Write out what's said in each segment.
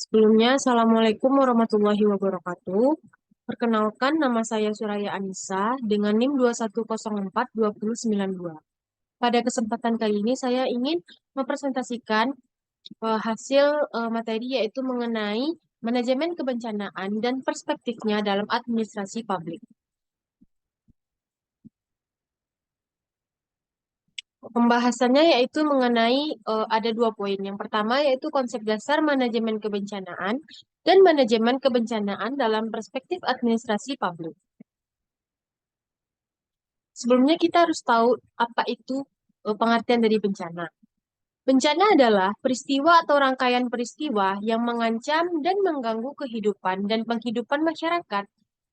Sebelumnya, Assalamualaikum warahmatullahi wabarakatuh. Perkenalkan, nama saya Suraya Anissa dengan NIM 2104292. Pada kesempatan kali ini, saya ingin mempresentasikan hasil materi yaitu mengenai manajemen kebencanaan dan perspektifnya dalam administrasi publik. Pembahasannya yaitu mengenai ada dua poin. Yang pertama yaitu konsep dasar manajemen kebencanaan dan manajemen kebencanaan dalam perspektif administrasi publik. Sebelumnya kita harus tahu apa itu pengertian dari bencana. Bencana adalah peristiwa atau rangkaian peristiwa yang mengancam dan mengganggu kehidupan dan penghidupan masyarakat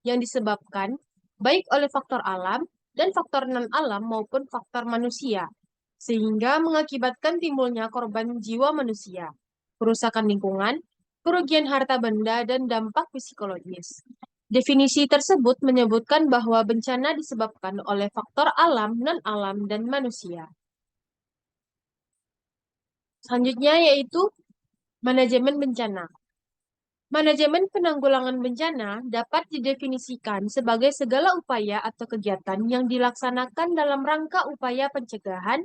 yang disebabkan baik oleh faktor alam dan faktor non-alam maupun faktor manusia, sehingga mengakibatkan timbulnya korban jiwa manusia, kerusakan lingkungan, kerugian harta benda, dan dampak psikologis. Definisi tersebut menyebutkan bahwa bencana disebabkan oleh faktor alam, non-alam, dan manusia. Selanjutnya yaitu manajemen bencana. Manajemen penanggulangan bencana dapat didefinisikan sebagai segala upaya atau kegiatan yang dilaksanakan dalam rangka upaya pencegahan,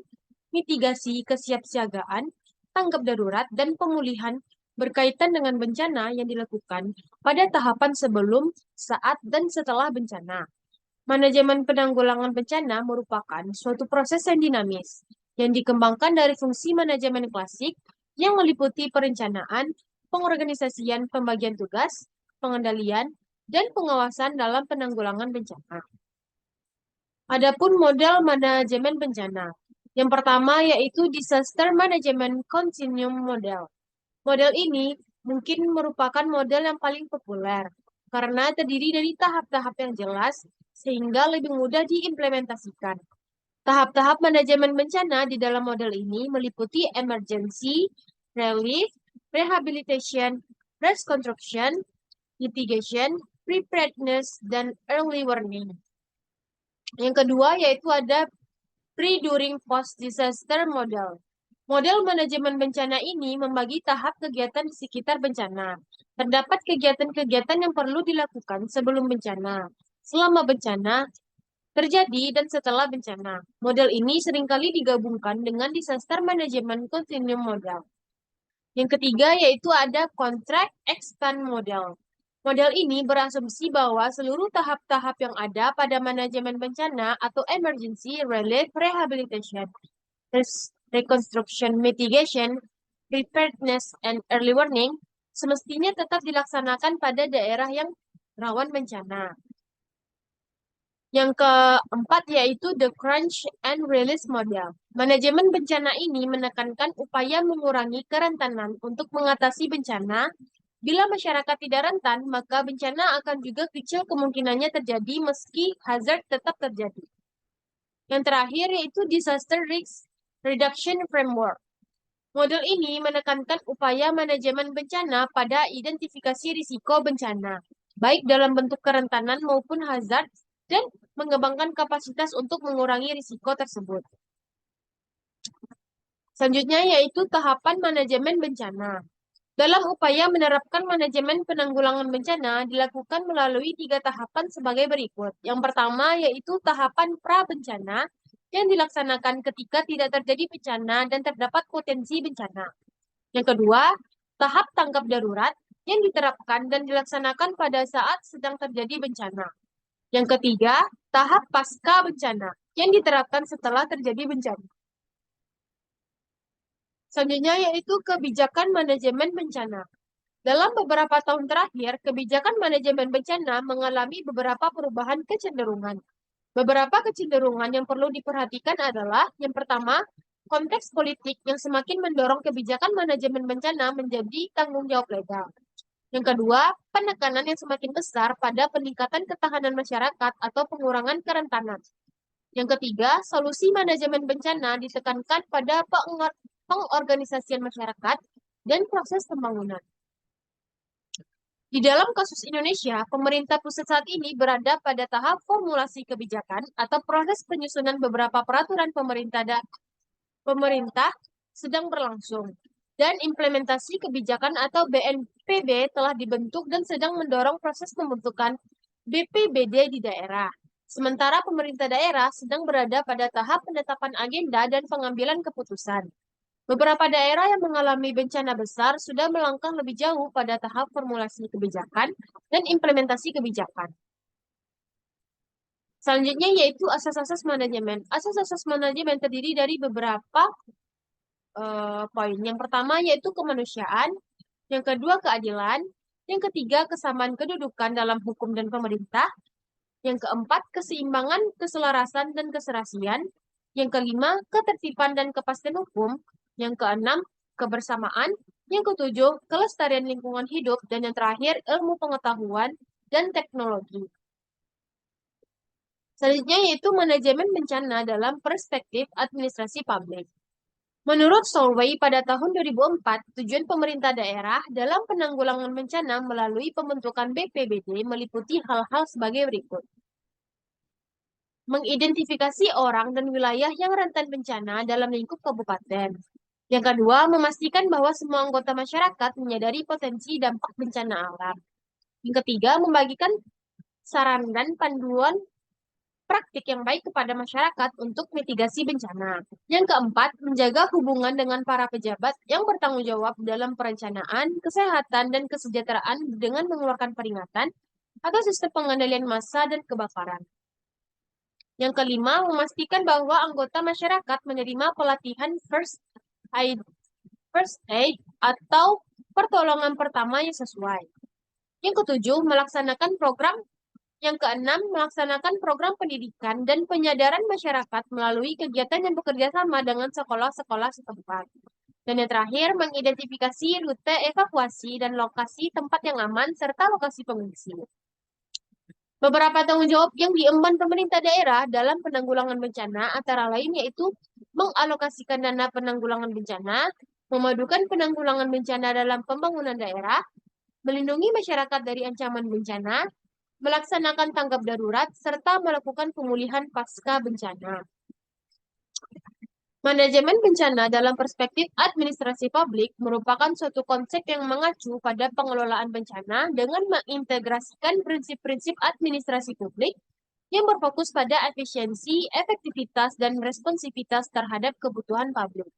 mitigasi, kesiapsiagaan, tanggap darurat, dan pemulihan berkaitan dengan bencana yang dilakukan pada tahapan sebelum, saat, dan setelah bencana. Manajemen penanggulangan bencana merupakan suatu proses yang dinamis yang dikembangkan dari fungsi manajemen klasik yang meliputi perencanaan, pengorganisasian pembagian tugas, pengendalian, dan pengawasan dalam penanggulangan bencana. Adapun model manajemen bencana. Yang pertama yaitu Disaster Management Continuum Model. Model ini mungkin merupakan model yang paling populer karena terdiri dari tahap-tahap yang jelas sehingga lebih mudah diimplementasikan. Tahap-tahap manajemen bencana di dalam model ini meliputi emergency, relief, rehabilitation, reconstruction, mitigation, preparedness, dan early warning. Yang kedua yaitu ada pre, during, post disaster model. Model manajemen bencana ini membagi tahap kegiatan di sekitar bencana. Terdapat kegiatan-kegiatan yang perlu dilakukan sebelum bencana, selama bencana terjadi, dan setelah bencana. Model ini seringkali digabungkan dengan disaster management continuum model. Yang ketiga yaitu ada contract expand model. Model ini berasumsi bahwa seluruh tahap-tahap yang ada pada manajemen bencana atau emergency, relief, rehabilitation, reconstruction, mitigation, preparedness, and early warning semestinya tetap dilaksanakan pada daerah yang rawan bencana. Yang keempat yaitu the crunch and release model. Manajemen bencana ini menekankan upaya mengurangi kerentanan untuk mengatasi bencana. Bila masyarakat tidak rentan, maka bencana akan juga kecil kemungkinannya terjadi meski hazard tetap terjadi. Yang terakhir yaitu disaster risk reduction framework. Model ini menekankan upaya manajemen bencana pada identifikasi risiko bencana, baik dalam bentuk kerentanan maupun hazard, dan mengembangkan kapasitas untuk mengurangi risiko tersebut. Selanjutnya yaitu tahapan manajemen bencana. Dalam upaya menerapkan manajemen penanggulangan bencana dilakukan melalui 3 tahapan sebagai berikut. Yang pertama yaitu tahapan pra-bencana yang dilaksanakan ketika tidak terjadi bencana dan terdapat potensi bencana. Yang kedua, tahap tanggap darurat yang diterapkan dan dilaksanakan pada saat sedang terjadi bencana. Yang ketiga, tahap pasca bencana yang diterapkan setelah terjadi bencana. Selanjutnya yaitu kebijakan manajemen bencana. Dalam beberapa tahun terakhir, kebijakan manajemen bencana mengalami beberapa perubahan kecenderungan. Beberapa kecenderungan yang perlu diperhatikan adalah yang pertama, konteks politik yang semakin mendorong kebijakan manajemen bencana menjadi tanggung jawab legal. Yang kedua, penekanan yang semakin besar pada peningkatan ketahanan masyarakat atau pengurangan kerentanan. Yang ketiga, solusi manajemen bencana ditekankan pada pengorganisasian masyarakat dan proses pembangunan. Di dalam kasus Indonesia, pemerintah pusat saat ini berada pada tahap formulasi kebijakan atau proses penyusunan beberapa peraturan pemerintah sedang berlangsung. dan implementasi kebijakan atau BNPB telah dibentuk dan sedang mendorong proses pembentukan BPBD di daerah. Sementara pemerintah daerah sedang berada pada tahap penetapan agenda dan pengambilan keputusan. Beberapa daerah yang mengalami bencana besar sudah melangkah lebih jauh pada tahap formulasi kebijakan dan implementasi kebijakan. Selanjutnya yaitu asas-asas manajemen. Asas-asas manajemen terdiri dari beberapa poin. Yang pertama yaitu kemanusiaan, yang kedua keadilan, yang ketiga kesamaan kedudukan dalam hukum dan pemerintah, yang keempat keseimbangan, keselarasan, dan keserasian, yang kelima ketertiban dan kepastian hukum, yang keenam kebersamaan, yang ketujuh kelestarian lingkungan hidup, dan yang terakhir ilmu pengetahuan dan teknologi. Selanjutnya yaitu manajemen bencana dalam perspektif administrasi publik. Menurut Solvay pada tahun 2004, tujuan pemerintah daerah dalam penanggulangan bencana melalui pembentukan BPBD meliputi hal-hal sebagai berikut. Mengidentifikasi orang dan wilayah yang rentan bencana dalam lingkup kabupaten. Yang kedua, memastikan bahwa semua anggota masyarakat menyadari potensi dampak bencana alam. Yang ketiga, membagikan saran dan panduan praktik yang baik kepada masyarakat untuk mitigasi bencana. Yang keempat, menjaga hubungan dengan para pejabat yang bertanggung jawab dalam perencanaan, kesehatan, dan kesejahteraan dengan mengeluarkan peringatan atau sistem pengendalian massa dan kebakaran. Yang kelima, memastikan bahwa anggota masyarakat menerima pelatihan first aid atau pertolongan pertama yang sesuai. Yang ketujuh, melaksanakan program. Yang keenam, melaksanakan program pendidikan dan penyadaran masyarakat melalui kegiatan yang bekerja sama dengan sekolah-sekolah setempat. Dan yang terakhir, mengidentifikasi rute evakuasi dan lokasi tempat yang aman serta lokasi pengungsi. Beberapa tanggung jawab yang diemban pemerintah daerah dalam penanggulangan bencana antara lain yaitu mengalokasikan dana penanggulangan bencana, memadukan penanggulangan bencana dalam pembangunan daerah, melindungi masyarakat dari ancaman bencana, melaksanakan tanggap darurat, serta melakukan pemulihan pasca bencana. Manajemen bencana dalam perspektif administrasi publik merupakan suatu konsep yang mengacu pada pengelolaan bencana dengan mengintegrasikan prinsip-prinsip administrasi publik yang berfokus pada efisiensi, efektivitas, dan responsivitas terhadap kebutuhan publik.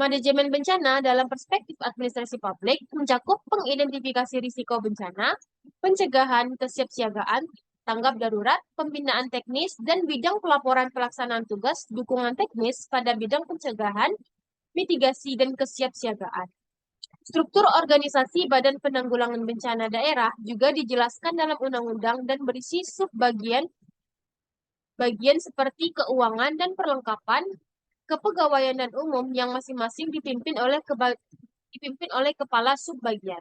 Manajemen bencana dalam perspektif administrasi publik mencakup pengidentifikasi risiko bencana, pencegahan kesiapsiagaan, tanggap darurat, pembinaan teknis, dan bidang pelaporan pelaksanaan tugas dukungan teknis pada bidang pencegahan, mitigasi, dan kesiapsiagaan. Struktur organisasi Badan Penanggulangan Bencana Daerah juga dijelaskan dalam undang-undang dan berisi subbagian seperti keuangan dan perlengkapan, kepegawaian dan umum yang masing-masing dipimpin oleh kepala subbagian.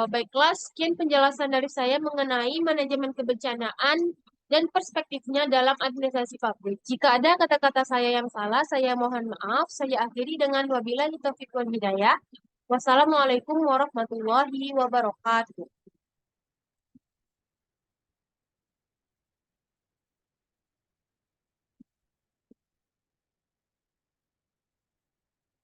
Baiklah, sekian penjelasan dari saya mengenai manajemen kebencanaan dan perspektifnya dalam administrasi publik. Jika ada kata-kata saya yang salah, saya mohon maaf. Saya akhiri dengan wabillahi taufiq wal hidayah. Wassalamualaikum warahmatullahi wabarakatuh.